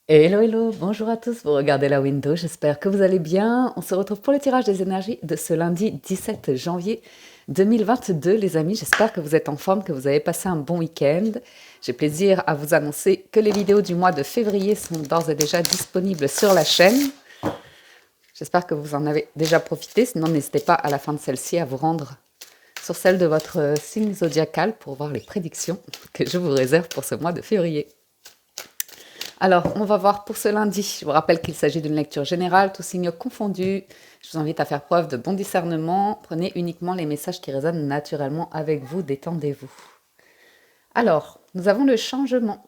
Hello, hello, bonjour à tous, vous regardez la window, j'espère que vous allez bien. On se retrouve pour le tirage des énergies de ce lundi 17 janvier 2022, les amis. J'espère que vous êtes en forme, que vous avez passé un bon week-end. J'ai plaisir à vous annoncer que les vidéos du mois de février sont d'ores et déjà disponibles sur la chaîne. J'espère que vous en avez déjà profité, sinon n'hésitez pas à la fin de celle-ci à vous rendre sur celle de votre signe zodiacal pour voir les prédictions que je vous réserve pour ce mois de février. Alors, on va voir pour ce lundi. Je vous rappelle qu'il s'agit d'une lecture générale, tous signes confondus. Je vous invite à faire preuve de bon discernement. Prenez uniquement les messages qui résonnent naturellement avec vous. Détendez-vous. Alors, nous avons le changement.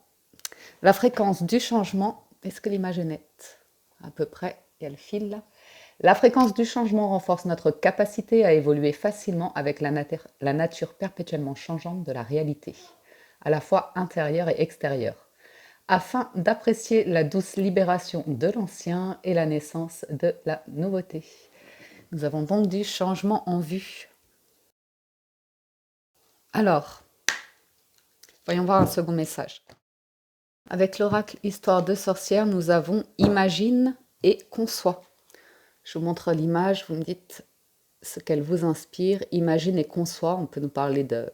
La fréquence du changement. Est-ce que l'image est nette? À peu près. Il y a le fil là. La fréquence du changement renforce notre capacité à évoluer facilement avec la nature perpétuellement changeante de la réalité, à la fois intérieure et extérieure, afin d'apprécier la douce libération de l'ancien et la naissance de la nouveauté. Nous avons donc du changement en vue. Alors, voyons voir un second message. Avec l'oracle Histoire de sorcière, nous avons imagine et conçoit. Je vous montre l'image, vous me dites ce qu'elle vous inspire. Imagine et conçoit, on peut nous parler de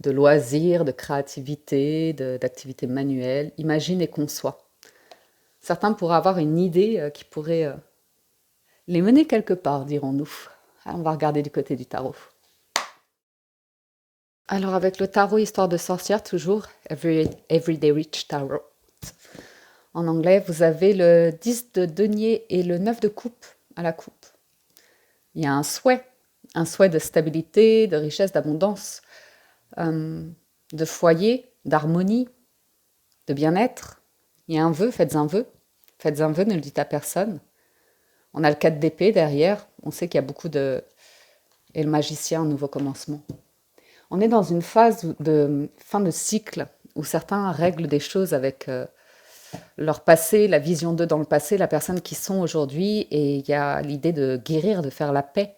loisirs, de créativité, d'activités manuelles. Imagine et conçoit. Certains pourraient avoir une idée qui pourrait les mener quelque part, dirons-nous. On va regarder du côté du tarot. Alors avec le tarot Histoire de sorcière, toujours Everyday Rich Tarot. En anglais, vous avez le 10 de denier et le 9 de coupe à la coupe. Il y a un souhait de stabilité, de richesse, d'abondance, de foyer, d'harmonie, de bien-être. Il y a un vœu, faites un vœu. Faites un vœu, ne le dites à personne. On a le 4 d'épée derrière, on sait qu'il y a beaucoup de... Et le magicien, un nouveau commencement. On est dans une phase de fin de cycle où certains règlent des choses avec leur passé, la vision d'eux dans le passé, la personne qui sont aujourd'hui, et il y a l'idée de guérir, de faire la paix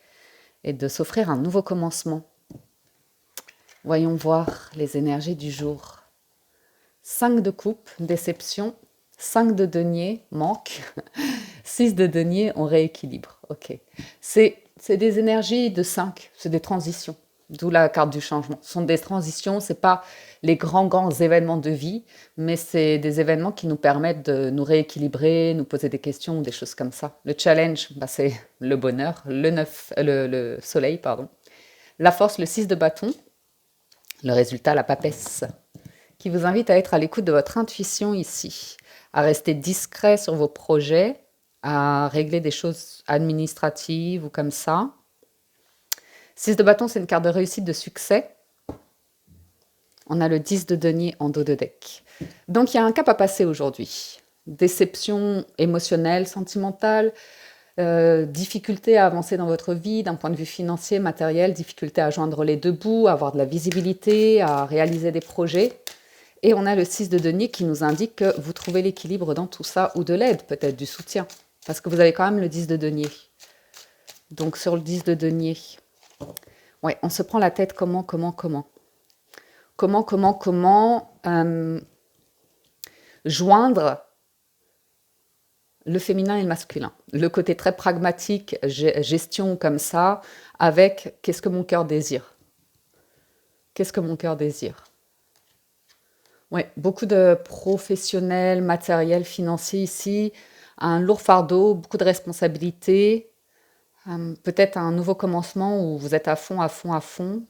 et de s'offrir un nouveau commencement. Voyons voir les énergies du jour. 5 de coupe, déception. 5 de denier, manque. 6 de denier, on rééquilibre. Ok. C'est des énergies de 5, c'est des transitions. D'où la carte du changement. Ce sont des transitions, ce n'est pas les grands événements de vie, mais c'est des événements qui nous permettent de nous rééquilibrer, nous poser des questions ou des choses comme ça. Le challenge, c'est le bonheur, le soleil, pardon. La force, le 6 de bâton. Le résultat, la papesse, qui vous invite à être à l'écoute de votre intuition ici, à rester discret sur vos projets, à régler des choses administratives ou comme ça. 6 de bâton, c'est une carte de réussite, de succès. On a le 10 de denier en dos de deck. Donc, il y a un cap à passer aujourd'hui. Déception émotionnelle, sentimentale, difficulté à avancer dans votre vie d'un point de vue financier, matériel, difficulté à joindre les deux bouts, à avoir de la visibilité, à réaliser des projets. Et on a le 6 de denier qui nous indique que vous trouvez l'équilibre dans tout ça, ou de l'aide, peut-être du soutien, parce que vous avez quand même le 10 de denier. Donc sur le 10 de denier, ouais, on se prend la tête comment joindre le féminin et le masculin. Le côté très pragmatique, gestion comme ça, avec qu'est-ce que mon cœur désire. Qu'est-ce que mon cœur désire? Oui, beaucoup de professionnels, matériels, financiers ici, un lourd fardeau, beaucoup de responsabilités, peut-être un nouveau commencement où vous êtes à fond,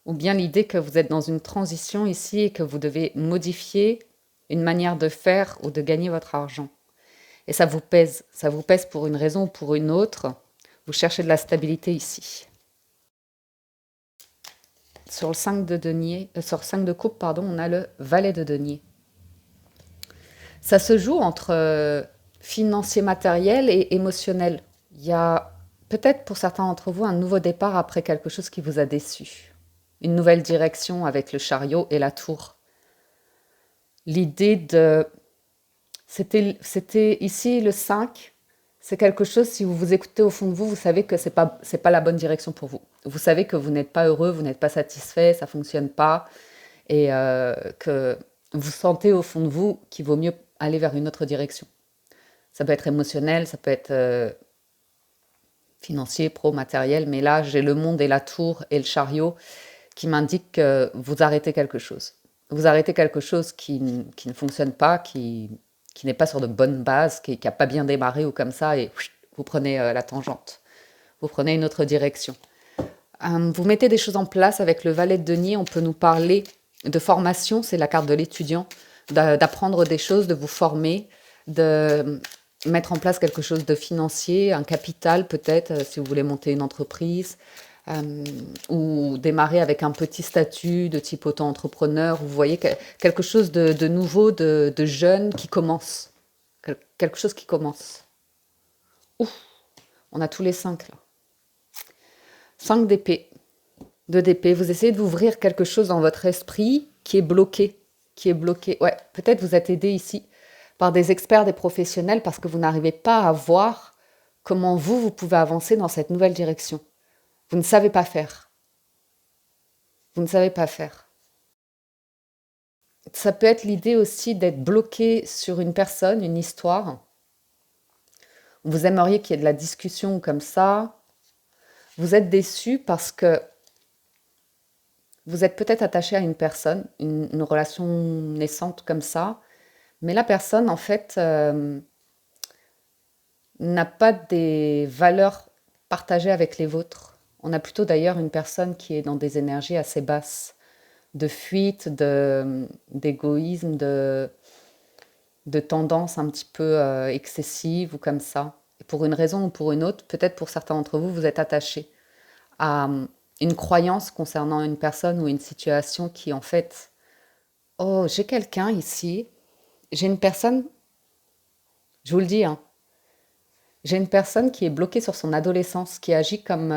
ou bien l'idée que vous êtes dans une transition ici et que vous devez modifier une manière de faire ou de gagner votre argent. Et ça vous pèse pour une raison ou pour une autre. Vous cherchez de la stabilité ici. Sur le 5 de denier, sur 5 de coupe, pardon, on a le valet de denier. Ça se joue entre financier matériel et émotionnel. Il y a peut-être pour certains d'entre vous un nouveau départ après quelque chose qui vous a déçu. Une nouvelle direction avec le chariot et la tour. L'idée de... C'était ici le 5. C'est quelque chose, si vous vous écoutez au fond de vous, vous savez que c'est pas la bonne direction pour vous. Vous savez que vous n'êtes pas heureux, vous n'êtes pas satisfait, ça ne fonctionne pas. Et que vous sentez au fond de vous qu'il vaut mieux aller vers une autre direction. Ça peut être émotionnel, ça peut être financier, pro, matériel, mais là, j'ai le monde et la tour et le chariot qui m'indiquent que vous arrêtez quelque chose. Vous arrêtez quelque chose qui ne fonctionne pas, qui n'est pas sur de bonnes bases, qui n'a pas bien démarré ou comme ça, et vous prenez la tangente. Vous prenez une autre direction. Vous mettez des choses en place avec le valet de denier. On peut nous parler de formation, c'est la carte de l'étudiant, d'apprendre des choses, de vous former, de mettre en place quelque chose de financier, un capital peut-être, si vous voulez monter une entreprise, ou démarrer avec un petit statut de type auto-entrepreneur. Vous voyez quelque chose de nouveau, de jeune qui commence. Quelque chose qui commence. Ouf, on a tous les 5 là. 5 d'épée. 2 d'épée. Vous essayez d'ouvrir quelque chose dans votre esprit qui est bloqué. Qui est bloqué. Ouais, peut-être vous êtes aidé ici par des experts, des professionnels, parce que vous n'arrivez pas à voir comment vous pouvez avancer dans cette nouvelle direction. Vous ne savez pas faire. Vous ne savez pas faire. Ça peut être l'idée aussi d'être bloqué sur une personne, une histoire. Vous aimeriez qu'il y ait de la discussion comme ça. Vous êtes déçu parce que vous êtes peut-être attaché à une personne, une relation naissante comme ça, mais la personne, en fait, n'a pas des valeurs partagées avec les vôtres. On a plutôt d'ailleurs une personne qui est dans des énergies assez basses, de fuite, d'égoïsme, de tendance un petit peu excessive ou comme ça. Et pour une raison ou pour une autre, peut-être pour certains d'entre vous, vous êtes attachés à une croyance concernant une personne ou une situation qui en fait, oh, j'ai quelqu'un ici, j'ai une personne, je vous le dis, hein, j'ai une personne qui est bloquée sur son adolescence, qui agit comme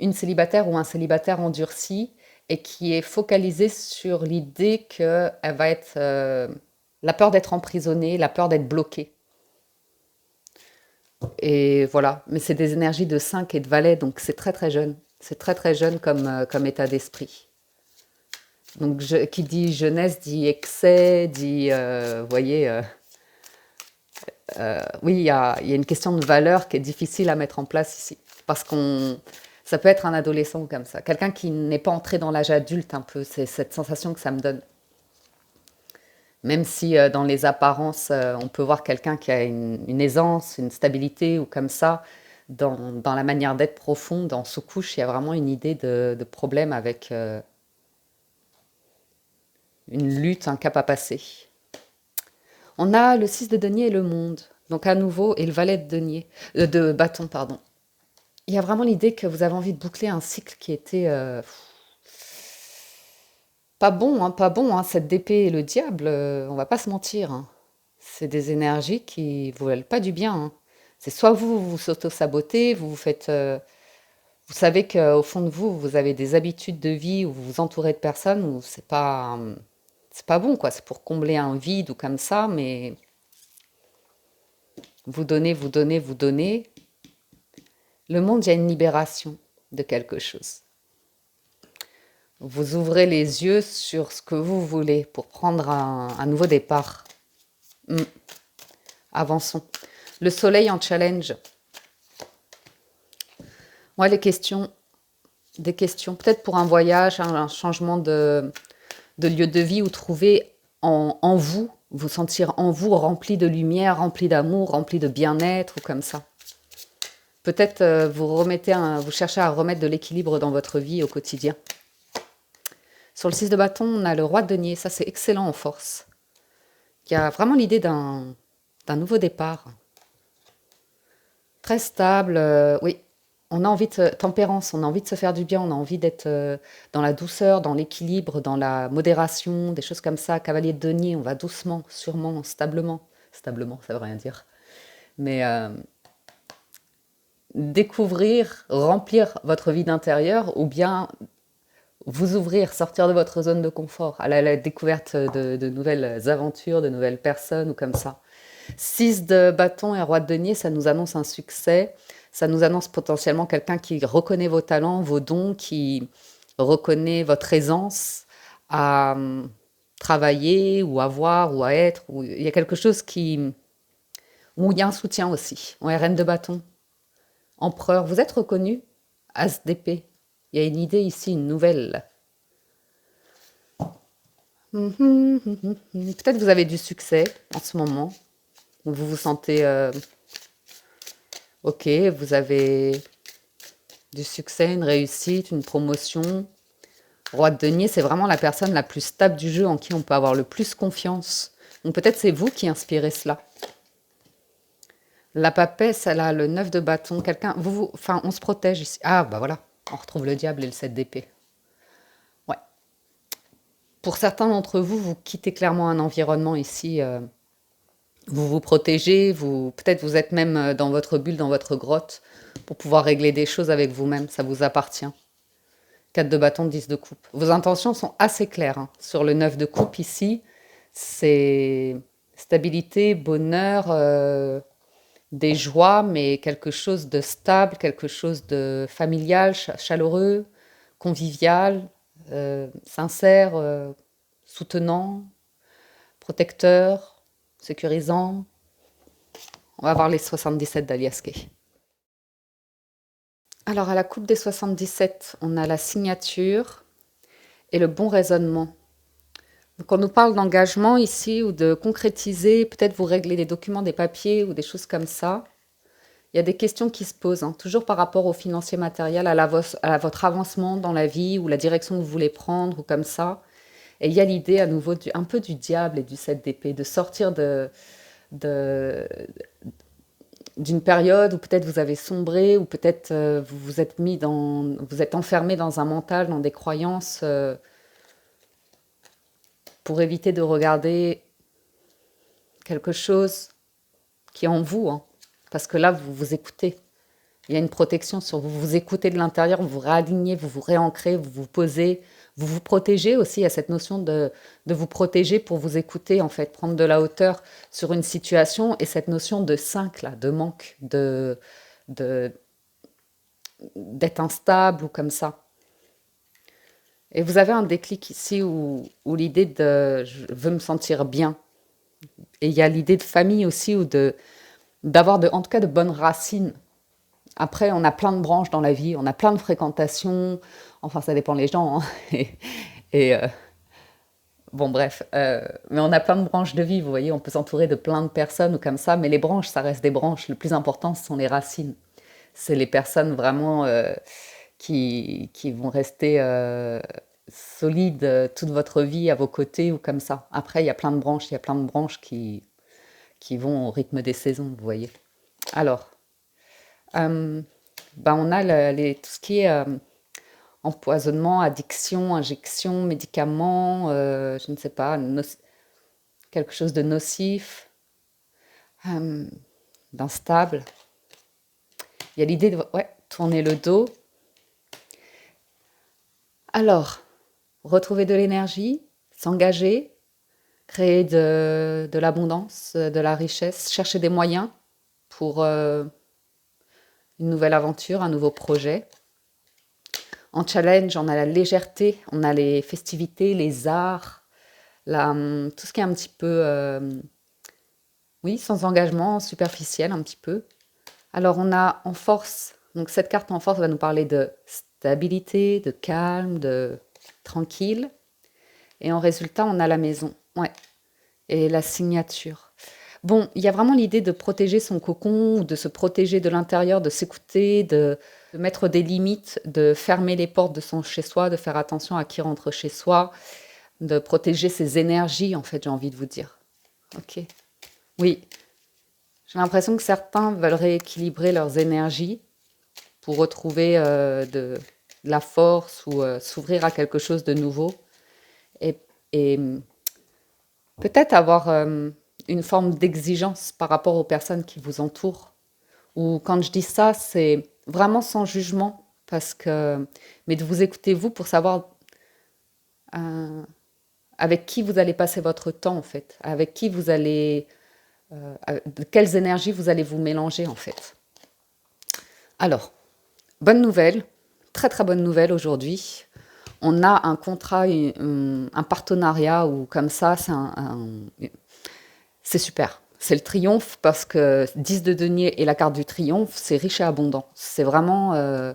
une célibataire ou un célibataire endurci et qui est focalisée sur l'idée qu'elle va être la peur d'être emprisonnée, la peur d'être bloquée. Et voilà, mais c'est des énergies de 5 et de valet, donc c'est très très jeune. C'est très très jeune comme état d'esprit. Donc qui dit jeunesse dit excès, dit, vous voyez, oui, il y a une question de valeur qui est difficile à mettre en place ici. Parce ça peut être un adolescent comme ça. Quelqu'un qui n'est pas entré dans l'âge adulte un peu, c'est cette sensation que ça me donne. Même si dans les apparences, on peut voir quelqu'un qui a une aisance, une stabilité ou comme ça, dans la manière d'être profonde, en sous-couche, il y a vraiment une idée de problème avec une lutte, un cap à passer. On a le 6 de denier et le monde, donc à nouveau, et le valet de denier, de bâton, pardon. Il y a vraiment l'idée que vous avez envie de boucler un cycle qui était pas bon, hein, cette d'épée et le diable, on va pas se mentir, hein. C'est des énergies qui vous veulent pas du bien, hein. C'est soit vous auto-sabotez, vous faites, vous savez qu'au fond de vous, vous avez des habitudes de vie où vous vous entourez de personnes où c'est pas bon, quoi. C'est pour combler un vide ou comme ça, mais vous donnez, vous donnez, vous donnez. Le monde, il y a une libération de quelque chose. Vous ouvrez les yeux sur ce que vous voulez pour prendre un nouveau départ. Avançons. Le soleil en challenge. Moi, des questions, peut-être pour un voyage, un changement de lieu de vie ou trouver en vous, vous sentir en vous rempli de lumière, rempli d'amour, rempli de bien-être ou comme ça. Peut-être vous cherchez à remettre de l'équilibre dans votre vie au quotidien. Sur le 6 de bâton, on a le roi de denier. Ça, c'est excellent en force. Il y a vraiment l'idée d'un nouveau départ. Très stable, oui. On a envie de tempérance, on a envie de se faire du bien, on a envie d'être dans la douceur, dans l'équilibre, dans la modération, des choses comme ça. Cavalier de denier, on va doucement, sûrement, stablement. Stablement, ça veut rien dire. Mais découvrir, remplir votre vie d'intérieur ou bien vous ouvrir, sortir de votre zone de confort à la découverte de nouvelles aventures, de nouvelles personnes ou comme ça. 6 de bâton et roi de denier, ça nous annonce un succès, ça nous annonce potentiellement quelqu'un qui reconnaît vos talents, vos dons, qui reconnaît votre aisance à travailler ou avoir ou à être. Ou il y a quelque chose où il y a un soutien aussi. Ouais, reine de bâton, empereur, vous êtes reconnu? As d'épée. Il y a une idée ici, une nouvelle. Peut-être vous avez du succès en ce moment. Vous vous sentez ok, vous avez du succès, une réussite, une promotion. Roi de denier, c'est vraiment la personne la plus stable du jeu en qui on peut avoir le plus confiance. Donc peut-être c'est vous qui inspirez cela. La papesse, elle a le 9 de bâton. Quelqu'un, enfin, on se protège ici. Ah, bah voilà, on retrouve le diable et le 7 d'épée. Ouais. Pour certains d'entre vous, vous quittez clairement un environnement ici. Vous vous protégez, peut-être vous êtes même dans votre bulle, dans votre grotte, pour pouvoir régler des choses avec vous-même. Ça vous appartient. 4 de bâton, 10 de coupe. Vos intentions sont assez claires, hein. Sur le 9 de coupe ici, c'est stabilité, bonheur, des joies, mais quelque chose de stable, quelque chose de familial, chaleureux, convivial, sincère, soutenant, protecteur, sécurisant. On va voir les 77 d'Aliaské. Alors, à la coupe des 77, on a la signature et le bon raisonnement. Donc, on nous parle d'engagement ici ou de concrétiser, peut-être vous régler des documents, des papiers ou des choses comme ça. Il y a des questions qui se posent, hein, toujours par rapport au financier matériel, à votre avancement dans la vie ou la direction que vous voulez prendre ou comme ça. Et il y a l'idée à nouveau un peu du diable et du 7 d'épée, de sortir de, d'une période où peut-être vous avez sombré, ou peut-être vous vous êtes vous êtes enfermé dans un mental, dans des croyances, pour éviter de regarder quelque chose qui est en vous, hein. Parce que là, vous vous écoutez. Il y a une protection sur vous. Vous vous écoutez de l'intérieur, vous vous réalignez, vous vous réancrez, vous vous posez, vous vous protégez aussi. Il y a cette notion de vous protéger pour vous écouter, en fait, prendre de la hauteur sur une situation. Et cette notion de 5, là, de manque, de, d'être instable ou comme ça. Et vous avez un déclic ici où l'idée de je veux me sentir bien. Et il y a l'idée de famille aussi, ou d'avoir en tout cas de bonnes racines. Après, on a plein de branches dans la vie, on a plein de fréquentations, enfin ça dépend les gens, hein. Et, bon bref, mais on a plein de branches de vie, vous voyez, on peut s'entourer de plein de personnes ou comme ça, mais les branches, ça reste des branches. Le plus important, ce sont les racines. C'est les personnes vraiment qui vont rester solides toute votre vie à vos côtés ou comme ça. Après, il y a plein de branches, il y a plein de branches qui vont au rythme des saisons, vous voyez. Alors, ben on a tout ce qui est empoisonnement, addiction, injection, médicaments, je ne sais pas, quelque chose de nocif, euh, d'instable. Il y a l'idée de ouais, tourner le dos. Alors, retrouver de l'énergie, s'engager, créer de l'abondance, de la richesse, chercher des moyens pour une nouvelle aventure, un nouveau projet. En challenge, on a la légèreté, on a les festivités, les arts, tout ce qui est un petit peu, oui, sans engagement, superficiel un petit peu. Alors on a en force, donc cette carte en force va nous parler de stabilité, de calme, de tranquille. Et en résultat, on a la maison, ouais, et la signature. Bon, il y a vraiment l'idée de protéger son cocon, de se protéger de l'intérieur, de s'écouter, de mettre des limites, de fermer les portes de son chez-soi, de faire attention à qui rentre chez soi, de protéger ses énergies, en fait, j'ai envie de vous dire. Ok. Oui, j'ai l'impression que certains veulent rééquilibrer leurs énergies pour retrouver de la force ou s'ouvrir à quelque chose de nouveau. Et peut-être avoir une forme d'exigence par rapport aux personnes qui vous entourent. Ou quand je dis ça, c'est vraiment sans jugement, mais de vous écouter vous pour savoir euh, avec qui vous allez passer votre temps en fait, avec qui vous allez, de quelles énergies vous allez vous mélanger en fait. Alors, bonne nouvelle, très très bonne nouvelle aujourd'hui. on a un contrat, un partenariat ou comme ça, c'est super. C'est le triomphe parce que 10 de denier et la carte du triomphe, c'est riche et abondant. C'est vraiment,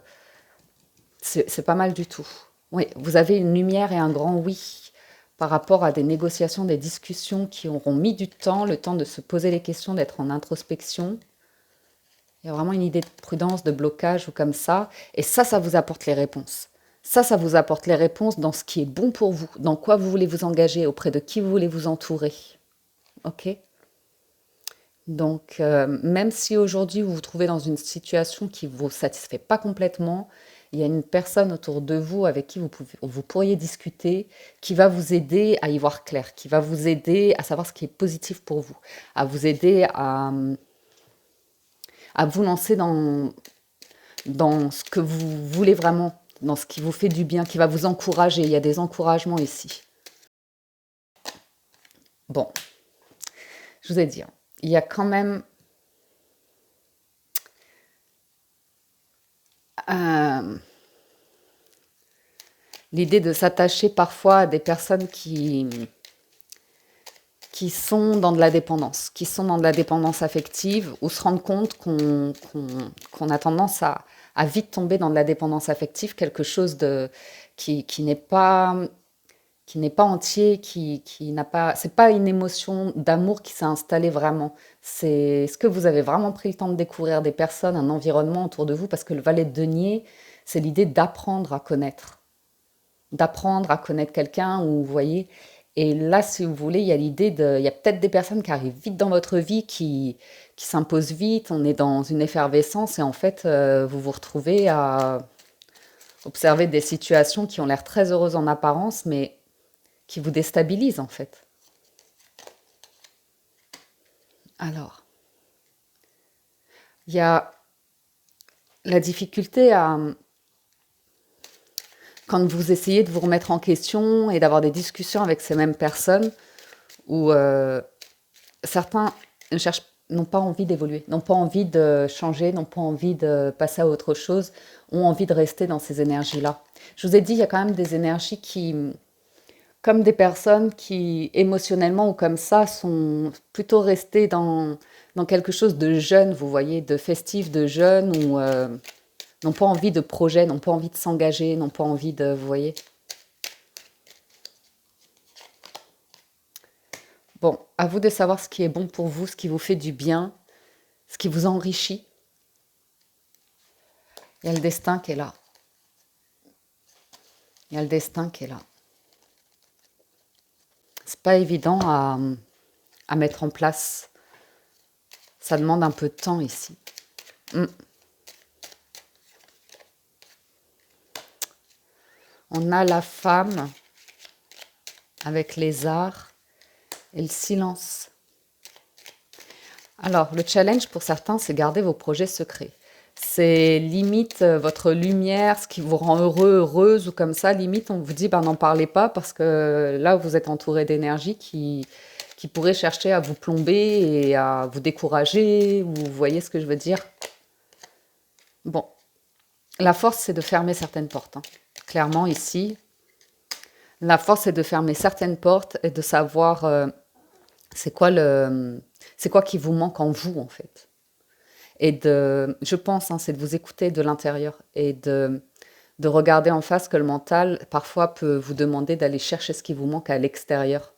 c'est pas mal du tout. Oui, vous avez une lumière et un grand oui par rapport à des négociations, des discussions qui auront mis du temps, le temps de se poser les questions, d'être en introspection. Il y a vraiment une idée de prudence, de blocage ou comme ça. Et ça vous apporte les réponses. Ça vous apporte les réponses dans ce qui est bon pour vous, dans quoi vous voulez vous engager, auprès de qui vous voulez vous entourer. Ok? Donc, même si aujourd'hui vous vous trouvez dans une situation qui ne vous satisfait pas complètement, il y a une personne autour de vous avec qui vous pourriez discuter, qui va vous aider à y voir clair, qui va vous aider à savoir ce qui est positif pour vous, à vous aider à vous lancer dans ce que vous voulez vraiment, dans ce qui vous fait du bien, qui va vous encourager. Il y a des encouragements ici. Bon, je vous ai dit, hein, il y a quand même euh, l'idée de s'attacher parfois à des personnes qui sont dans de la dépendance, qui sont dans de la dépendance affective, ou se rendre compte qu'on a tendance à vite tomber dans de la dépendance affective, quelque chose qui n'est pas entier, qui n'a pas, c'est pas une émotion d'amour qui s'est installée vraiment. C'est ce que vous avez vraiment pris le temps de découvrir des personnes, un environnement autour de vous, parce que le valet de denier, c'est l'idée d'apprendre à connaître quelqu'un, ou vous voyez. Et là, si vous voulez, il y a il y a peut-être des personnes qui arrivent vite dans votre vie, qui s'imposent vite. On est dans une effervescence et en fait, vous vous retrouvez à observer des situations qui ont l'air très heureuses en apparence, mais qui vous déstabilisent en fait. Alors, il y a la difficulté quand vous essayez de vous remettre en question et d'avoir des discussions avec ces mêmes personnes, où certains n'ont pas envie d'évoluer, n'ont pas envie de changer, n'ont pas envie de passer à autre chose, ont envie de rester dans ces énergies-là. Je vous ai dit, il y a quand même des énergies qui, comme des personnes qui, émotionnellement ou comme ça, sont plutôt restées dans quelque chose de jeune, vous voyez, de festif, de jeune, ou n'ont pas envie de projet, n'ont pas envie de s'engager, n'ont pas envie de, vous voyez. Bon, à vous de savoir ce qui est bon pour vous, ce qui vous fait du bien, ce qui vous enrichit. Il y a le destin qui est là. Il y a le destin qui est là. C'est pas évident à mettre en place. Ça demande un peu de temps ici. On a la femme avec les arts et le silence. Alors, le challenge pour certains, c'est garder vos projets secrets. C'est limite votre lumière, ce qui vous rend heureux, heureuse, ou comme ça, limite, on vous dit, ben, n'en parlez pas, parce que là, vous êtes entouré d'énergie qui pourrait chercher à vous plomber et à vous décourager, ou vous voyez ce que je veux dire? Bon, la force, c'est de fermer certaines portes, hein. Clairement, ici, la force, c'est de fermer certaines portes et de savoir c'est quoi qui vous manque en vous, en fait. Et je pense, hein, c'est de vous écouter de l'intérieur et de regarder en face que le mental, parfois, peut vous demander d'aller chercher ce qui vous manque à l'extérieur.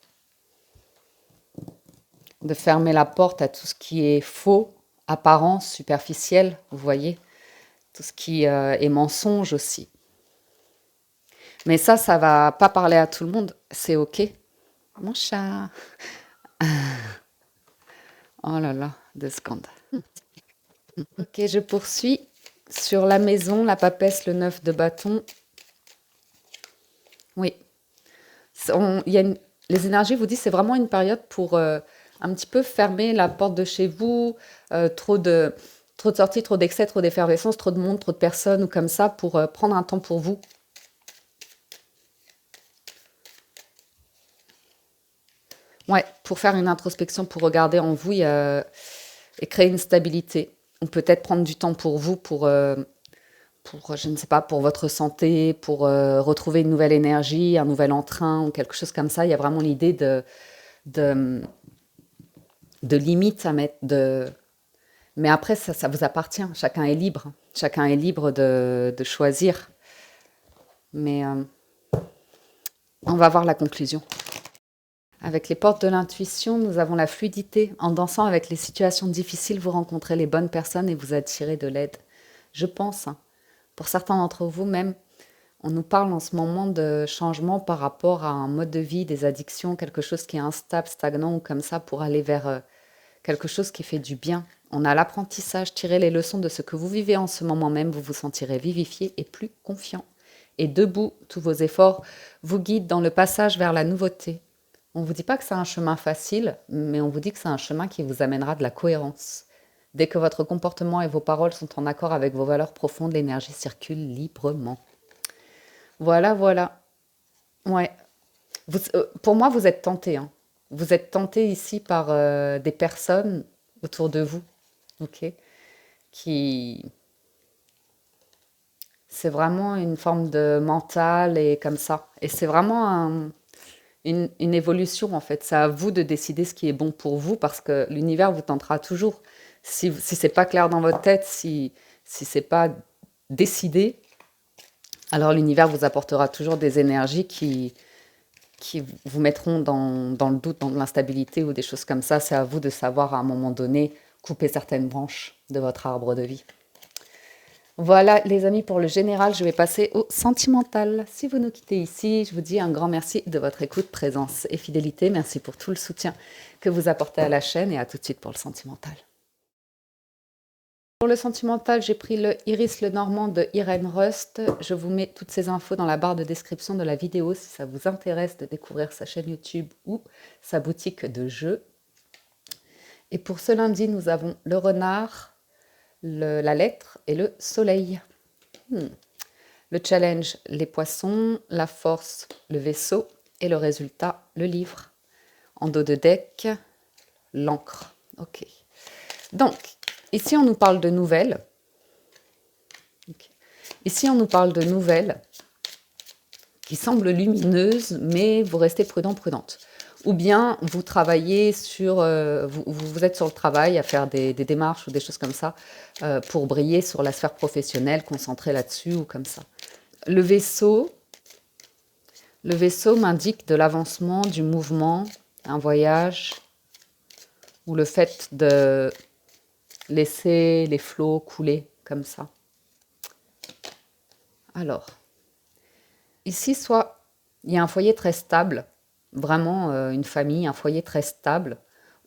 De fermer la porte à tout ce qui est faux, apparence, superficiel, vous voyez. Tout ce qui est mensonge aussi. Mais ça va pas parler à tout le monde. C'est OK. Mon chat. Oh là là, 2 secondes. Ok, je poursuis. Sur la maison, la papesse, le 9 de bâton. Oui. Il y a les énergies vous disent c'est vraiment une période pour un petit peu fermer la porte de chez vous, trop de sorties, trop d'excès, trop d'effervescence, trop de monde, trop de personnes ou comme ça pour prendre un temps pour vous. Ouais, pour faire une introspection, pour regarder en vous et créer une stabilité. Ou peut-être prendre du temps pour vous, pour pour, je ne sais pas, pour votre santé, pour retrouver une nouvelle énergie, un nouvel entrain ou quelque chose comme ça. Il y a vraiment l'idée de, de limites à mettre. Mais après, ça vous appartient. Chacun est libre. Chacun est libre de choisir. Mais on va voir la conclusion. Avec les portes de l'intuition, nous avons la fluidité. En dansant avec les situations difficiles, vous rencontrez les bonnes personnes et vous attirez de l'aide. Je pense, hein, pour certains d'entre vous même, on nous parle en ce moment de changement par rapport à un mode de vie, des addictions, quelque chose qui est instable, stagnant ou comme ça, pour aller vers quelque chose qui fait du bien. On a l'apprentissage, tirez les leçons de ce que vous vivez en ce moment même, vous vous sentirez vivifié et plus confiant. Et debout, tous vos efforts vous guident dans le passage vers la nouveauté. On ne vous dit pas que c'est un chemin facile, mais on vous dit que c'est un chemin qui vous amènera de la cohérence. Dès que votre comportement et vos paroles sont en accord avec vos valeurs profondes, l'énergie circule librement. Voilà, voilà. Ouais. Pour moi, vous êtes tenté, hein. Vous êtes tenté ici par des personnes autour de vous, ok, qui, c'est vraiment une forme de mental et comme ça. Et c'est vraiment une évolution en fait. C'est à vous de décider ce qui est bon pour vous parce que l'univers vous tentera toujours. Si c'est pas clair dans votre tête, si c'est pas décidé, alors l'univers vous apportera toujours des énergies qui vous mettront dans le doute, dans l'instabilité ou des choses comme ça. C'est à vous de savoir à un moment donné couper certaines branches de votre arbre de vie. Voilà les amis pour le général, je vais passer au sentimental. Si vous nous quittez ici, je vous dis un grand merci de votre écoute, présence et fidélité. Merci pour tout le soutien que vous apportez à la chaîne et à tout de suite pour le sentimental. Pour le sentimental, j'ai pris le Iris le Normand de Irène Rust. Je vous mets toutes ces infos dans la barre de description de la vidéo si ça vous intéresse de découvrir sa chaîne YouTube ou sa boutique de jeux. Et pour ce lundi, nous avons le renard, la lettre et le soleil. Le challenge, les poissons, la force, le vaisseau et le résultat, le livre. En dos de deck, l'encre. Ok. Donc, ici on nous parle de nouvelles. Okay. Ici on nous parle de nouvelles qui semblent lumineuses, mais vous restez prudent, prudente. Ou bien vous travaillez sur, vous êtes sur le travail à faire des démarches ou des choses comme ça pour briller sur la sphère professionnelle, concentré là-dessus ou comme ça. Le vaisseau m'indique de l'avancement, du mouvement, un voyage, ou le fait de laisser les flots couler comme ça. Alors, ici, soit il y a un foyer très stable, vraiment une famille, un foyer très stable,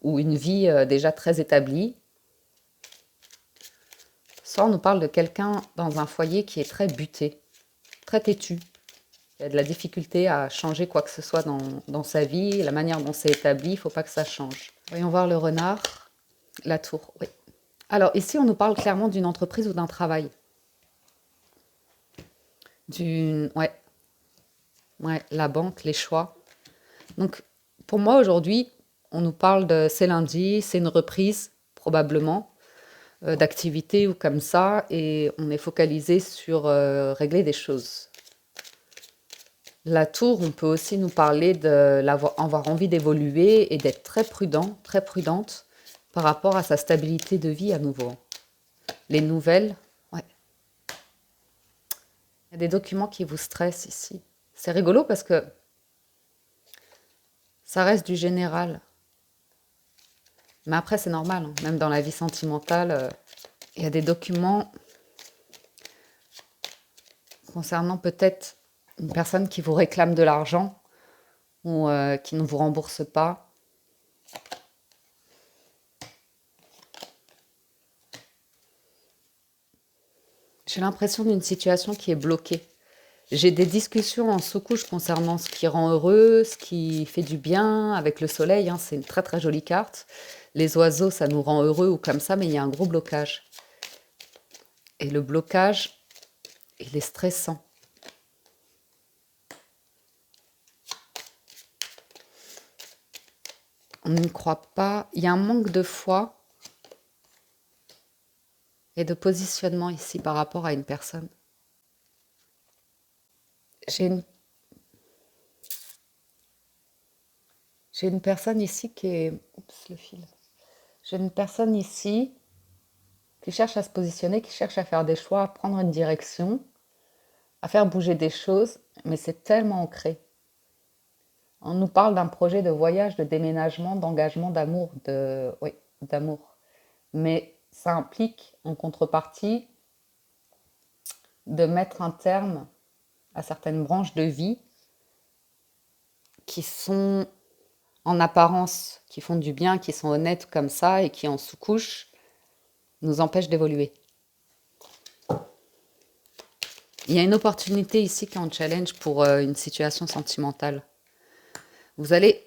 ou une vie déjà très établie. Soit on nous parle de quelqu'un dans un foyer qui est très buté, très têtu. Il y a de la difficulté à changer quoi que ce soit dans sa vie, la manière dont c'est établi, il ne faut pas que ça change. Voyons voir le renard, la tour, oui. Alors ici, on nous parle clairement d'une entreprise ou d'un travail. Ouais, la banque, les choix. Donc, pour moi, aujourd'hui, on nous parle de c'est lundi, c'est une reprise, probablement, d'activité ou comme ça, et on est focalisé sur régler des choses. La tour, on peut aussi nous parler d'avoir envie d'évoluer et d'être très prudent, très prudente par rapport à sa stabilité de vie à nouveau. Les nouvelles, ouais. Il y a des documents qui vous stressent ici. C'est rigolo parce que ça reste du général. Mais après, c'est normal, hein. Même dans la vie sentimentale, il y a des documents concernant peut-être une personne qui vous réclame de l'argent ou qui ne vous rembourse pas. J'ai l'impression d'une situation qui est bloquée. J'ai des discussions en sous-couche concernant ce qui rend heureux, ce qui fait du bien avec le soleil, hein, c'est une très très jolie carte. Les oiseaux, ça nous rend heureux ou comme ça, mais il y a un gros blocage. Et le blocage, il est stressant. On ne croit pas. Il y a un manque de foi et de positionnement ici par rapport à une personne. J'ai une, j'ai une personne ici qui est... Oups, le fil. J'ai une personne ici qui cherche à se positionner, qui cherche à faire des choix, à prendre une direction, à faire bouger des choses, mais c'est tellement ancré. On nous parle d'un projet de voyage, de déménagement, d'engagement, d'amour, oui, d'amour. Mais ça implique, en contrepartie, de mettre un terme à certaines branches de vie qui sont en apparence, qui font du bien, qui sont honnêtes comme ça et qui en sous-couche nous empêchent d'évoluer. Il y a une opportunité ici qui est en challenge pour une situation sentimentale. Vous allez...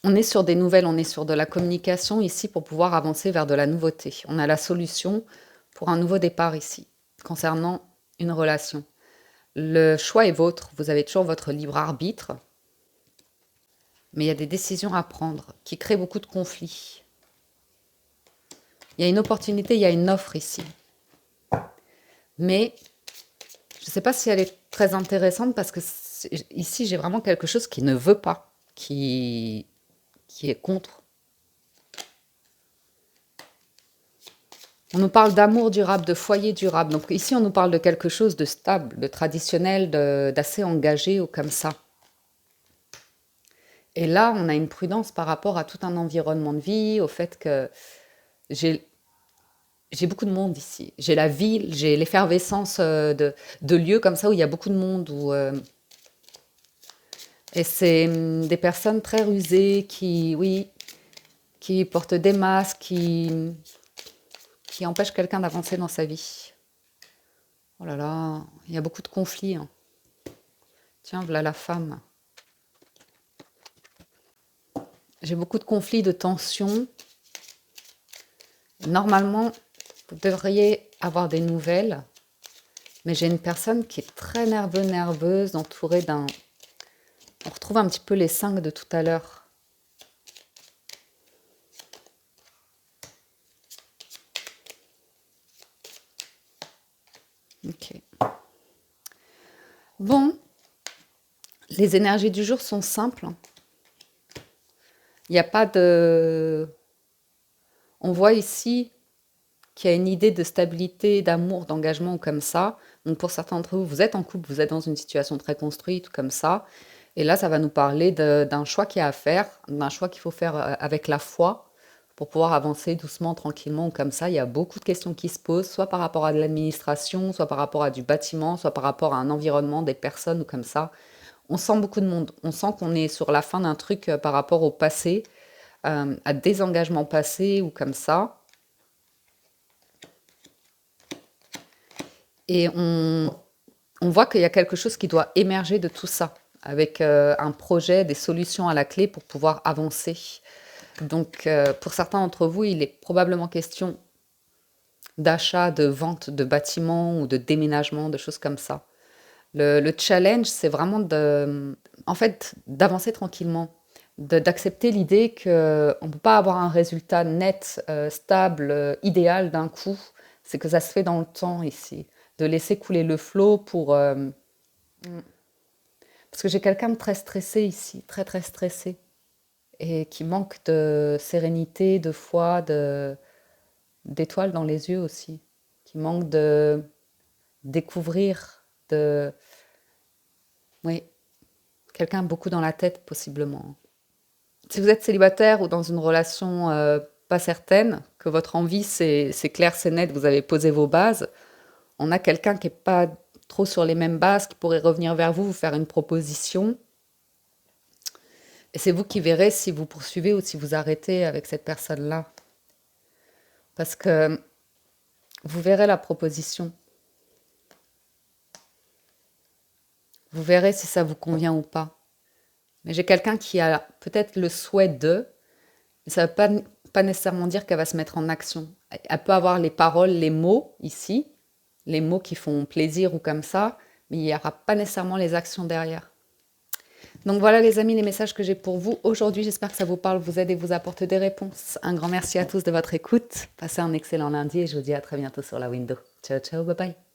On est sur des nouvelles, on est sur de la communication ici pour pouvoir avancer vers de la nouveauté. On a la solution pour un nouveau départ ici, concernant une relation. Le choix est vôtre, vous avez toujours votre libre arbitre, mais il y a des décisions à prendre qui créent beaucoup de conflits. Il y a une opportunité, il y a une offre ici. Mais je ne sais pas si elle est très intéressante parce que ici, j'ai vraiment quelque chose qui ne veut pas, qui est contre. On nous parle d'amour durable, de foyer durable. Donc ici, on nous parle de quelque chose de stable, de traditionnel, d'assez engagé ou comme ça. Et là, on a une prudence par rapport à tout un environnement de vie, au fait que j'ai beaucoup de monde ici. J'ai la ville, j'ai l'effervescence de lieux comme ça où il y a beaucoup de monde. Et c'est des personnes très rusées qui, oui, qui portent des masques, qui empêchent quelqu'un d'avancer dans sa vie. Oh là là, il y a beaucoup de conflits. Hein. Tiens, voilà la femme. J'ai beaucoup de conflits, de tensions. Normalement, vous devriez avoir des nouvelles, mais j'ai une personne qui est très nerveuse, entourée d'un... On retrouve un petit peu les 5 de tout à l'heure. Ok. Bon, les énergies du jour sont simples. Il n'y a pas de... On voit ici qu'il y a une idée de stabilité, d'amour, d'engagement comme ça. Donc pour certains d'entre vous, vous êtes en couple, vous êtes dans une situation très construite comme ça. Et là, ça va nous parler d'un choix qu'il y a à faire, d'un choix qu'il faut faire avec la foi pour pouvoir avancer doucement, tranquillement ou comme ça. Il y a beaucoup de questions qui se posent, soit par rapport à de l'administration, soit par rapport à du bâtiment, soit par rapport à un environnement, des personnes ou comme ça. On sent beaucoup de monde. On sent qu'on est sur la fin d'un truc par rapport au passé, à des engagements passés ou comme ça. Et on voit qu'il y a quelque chose qui doit émerger de tout ça, avec un projet, des solutions à la clé pour pouvoir avancer. Donc, pour certains d'entre vous, il est probablement question d'achat, de vente de bâtiments ou de déménagement, de choses comme ça. Le challenge, c'est vraiment en fait, d'avancer tranquillement, d'accepter l'idée qu'on ne peut pas avoir un résultat net, stable, idéal d'un coup. C'est que ça se fait dans le temps ici. De laisser couler le flot pour... Parce que j'ai quelqu'un de très stressé ici, très très stressé. Et qui manque de sérénité, de foi, d'étoiles dans les yeux aussi. Qui manque de découvrir, de... Oui, quelqu'un beaucoup dans la tête possiblement. Si vous êtes célibataire ou dans une relation pas certaine, que votre envie c'est clair, c'est net, vous avez posé vos bases, on a quelqu'un qui n'est pas trop sur les mêmes bases, qui pourrait revenir vers vous, vous faire une proposition. Et c'est vous qui verrez si vous poursuivez ou si vous arrêtez avec cette personne-là. Parce que vous verrez la proposition. Vous verrez si ça vous convient ou pas. Mais j'ai quelqu'un qui a peut-être le souhait de, mais ça ne veut pas nécessairement dire qu'elle va se mettre en action. Elle peut avoir les paroles, les mots ici, les mots qui font plaisir ou comme ça, mais il n'y aura pas nécessairement les actions derrière. Donc voilà les amis, les messages que j'ai pour vous aujourd'hui. J'espère que ça vous parle, vous aide et vous apporte des réponses. Un grand merci à tous de votre écoute. Passez un excellent lundi et je vous dis à très bientôt sur la window. Ciao, ciao, bye bye.